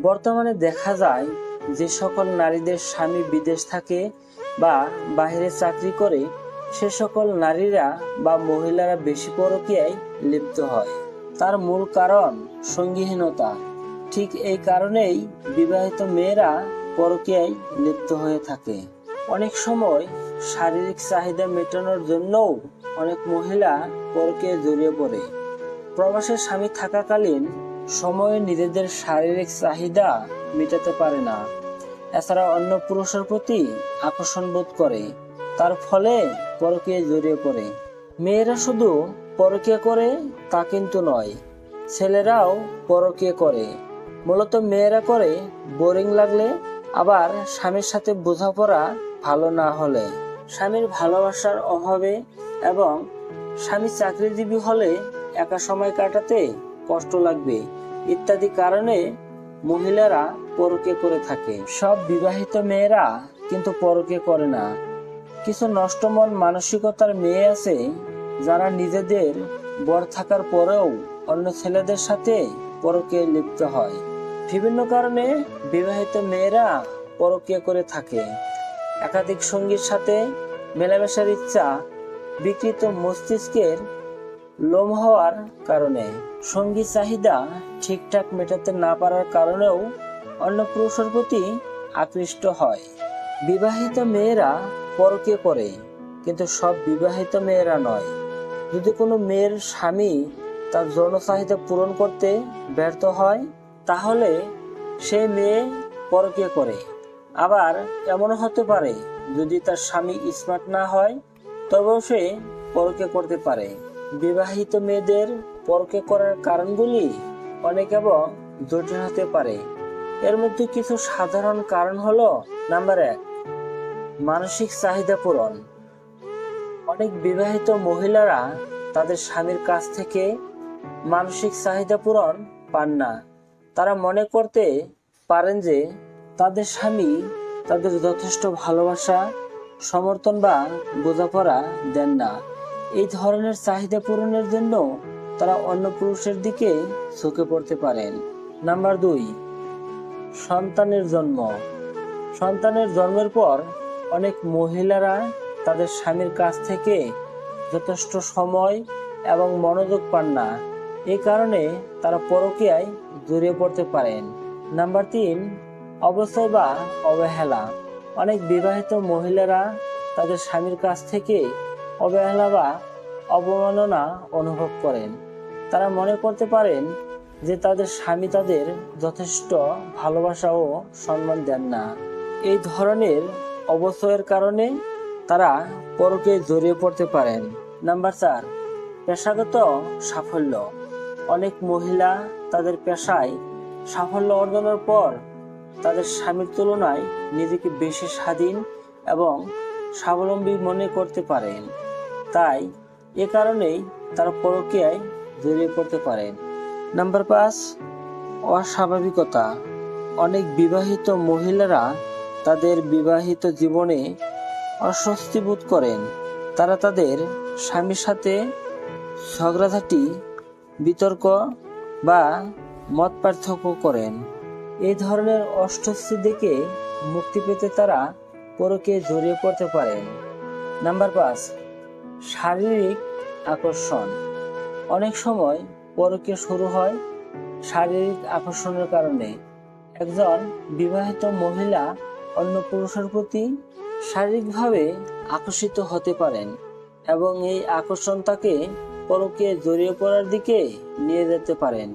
বর্তমানে দেখা যায় যে সকল নারীদের স্বামী বিদেশ থাকে বা বাইরে চাকরি করে, সে সকল নারীরা বা মহিলারা বেশি পরকীয়ায় লিপ্ত হয়। তার মূল কারণ সঙ্গীহীনতা। ঠিক এই কারণেই বিবাহিত মেয়েরা পরকীয়ায় লিপ্ত হয়ে থাকে। অনেক সময় শারীরিক চাহিদা মেটানোর জন্যও অনেক মহিলা পরকীয়ায় জড়িয়ে পড়ে। প্রবাসে স্বামী থাকাকালীন সময়ে নিজেদের শারীরিক চাহিদা মেটাতে পারে না, এছাড়া অন্য পুরুষের প্রতি আকর্ষণ বোধ করে, তার ফলে পরকীয়ায় জড়িয়ে পড়ে। মেয়েরা শুধু পরকীয়া করে তা কিন্তু নয়, ছেলেরাও পরকীয়া করে। মূলত মেয়েরা করে বোরিং লাগলে, আবার স্বামীর সাথে বোঝাপড়া ভালো না হলে, স্বামীর ভালোবাসার অভাবে এবং স্বামী চাকরিজীবী হলে একা সময় কাটাতে কষ্ট লাগবে ইত্যাদি কারণে মহিলারা পরকীয়া করে থাকে। সব বিবাহিত মেয়েরা কিন্তু পরকীয়া করে না। কিছু নষ্ট মন মানসিকতার মেয়ে আছে যারা নিজেদের বর থাকার পরেও অন্য ছেলেদের সাথে পরকীয়ায় লিপ্ত হয়। বিভিন্ন কারণে বিবাহিত মেয়েরা পরকীয়া করে থাকে। একাধিক সঙ্গীর সাথে মেলামেশার ইচ্ছা, বিকৃত মস্তিষ্কের লোম হওয়ার কারণে, সঙ্গী চাহিদা ঠিকঠাক মেটাতে না পারার কারণেও অন্য পুরুষের প্রতি আকৃষ্ট হয়। বিবাহিত মেয়েরা পরকীয়া করে, কিন্তু সব বিবাহিত মেয়েরা নয়। যদি কোনো মেয়ের স্বামী তার যৌন চাহিদা পূরণ করতে ব্যর্থ হয়, তাহলে সে মেয়ে পরকীয়া করে। আবার এমনও হতে পারে, যদি তার স্বামী স্মার্ট না হয় তবেও সে পরকীয়া করতে পারে। বিবাহিত মেয়েদের পরকীয়া করার কারণগুলি অনেক এবং জটিল হতে পারে। এর মধ্যে কিছু সাধারণ কারণ হলো: নাম্বার 1, মানসিক চাহিদা পূরণ। অনেক বিবাহিত মহিলারা তাদের স্বামীর কাছ থেকে মানসিক চাহিদা পূরণ পান না। তারা মনে করতে পারেন যে তাদের স্বামী তাদের যথেষ্ট ভালোবাসা, সমর্থন বা বোঝাপড়া দেন না। এই ধরনের চাহিদা পূরণের জন্য তারা অন্য পুরুষের দিকে ঝুঁকে পড়তে পারেন। নাম্বার 2, সন্তানের জন্ম। সন্তানের জন্মের পর অনেক মহিলারা তাদের স্বামীর কাছ থেকে যথেষ্ট সময় এবং মনোযোগ পান না। এই কারণে তারা পরকীয়ায় জড়িয়ে পড়তে পারেন। নাম্বার 3, অবচয় বা অবহেলা। অনেক বিবাহিত মহিলারা তাদের স্বামীর কাছ থেকে অবহেলা বা অবমাননা অনুভব করেন। তারা মনে করতে পারেন যে তাদের স্বামী তাদের যথেষ্ট ভালোবাসা ও সম্মান দেন না। এই ধরনের অবচয়ের কারণে তারা পরকীয়ায় জড়িয়ে পড়তে পারেন। নাম্বার 4, পেশাগত সাফল্য। অনেক মহিলা তাদের পেশায় সাফল্য অর্জনের পর তাদের স্বামীর তুলনায় নিজেকে বেশি স্বাধীন এবং স্বাবলম্বী মনে করতে পারেন। তাই এ কারণেই তারা পরকীয়ায় জড়িয়ে পড়তে পারেন। নাম্বার 5, অস্বাভাবিকতা। অনেক বিবাহিত মহিলারা তাদের বিবাহিত জীবনে অস্বস্তি বোধ করেন। তারা তাদের স্বামীর সাথে ঝগড়াঝাটি, বিতর্ক বা মত পার্থক্য করেন। এই ধরনের অস্বস্তি থেকে মুক্তি পেতে তারা পরকীয়ায় জড়িয়ে পড়তে পারেন। নাম্বার 5, শারীরিক আকর্ষণ। অনেক সময় পরকীয়া শুরু হয় শারীরিক আকর্ষণের কারণে। একজন বিবাহিত মহিলা অন্য পুরুষের প্রতি শারীরিকভাবে আকর্ষিত হতে পারেন এবং এই আকর্ষণ তাকে পরকীয়ায় জড়িয়ে পড়ার দিকে নিয়ে যেতে পারেন।